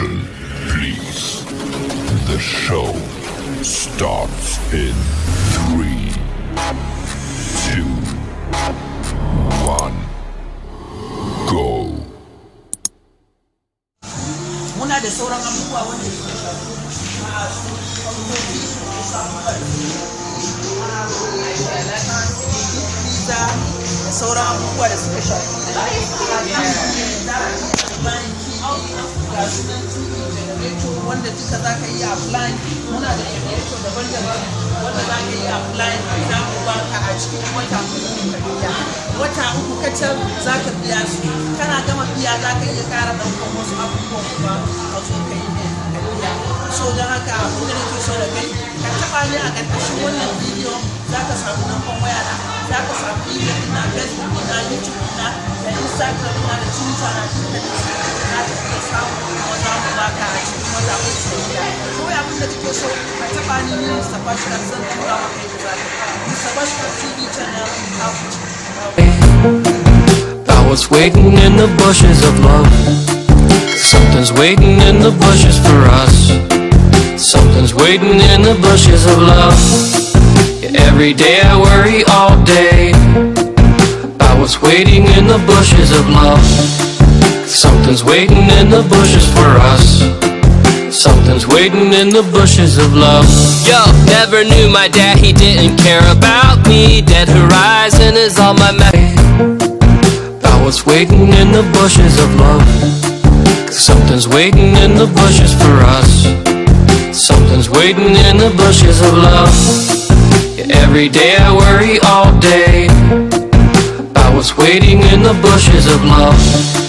Attention, please. The show starts in 3, 2, 1, go. Muna da sauran abubuwa wanda ke da sauran abubuwa da suka shafi wanda duka za ka yi applying. Muna da generator daban-daban wanda za ka yi applying za mu baka a cikin wata uku kacal za ka biya su. Kana gama biya za ka iya kara ɗaukar wasu abubuwan kuma a zo ka yi biya. So don haka abin da nake so da kai ka taɓa ni a ƙarƙashin wannan bidiyo za ka samu namban waya na, za ka samu email na, Facebook na, YouTube na, da Instagram na, da Twitter na, da za ka iya samu kuma za mu baka a cikin wata uku da biya. Kawai abin da kake so ka taɓa ni ne Mr. Bashkar zan tura maka yadda za ka yi. Mr. Bashkar TV channel ta fice. I was waiting in the bushes of love. Something's waiting in the bushes for us. Something's waiting in the bushes of love. Yeah, every day I worry all day. I was waiting in the bushes of love. Something's waiting in the bushes for us. Something's waiting in the bushes of love. Yo, never knew my dad, he didn't care about me. Dead horizon is all my I was waiting in the bushes of love. Something's waiting in the bushes for us. Something's waiting in the bushes of love. Yeah, every day I worry all day. I was waiting in the bushes of love.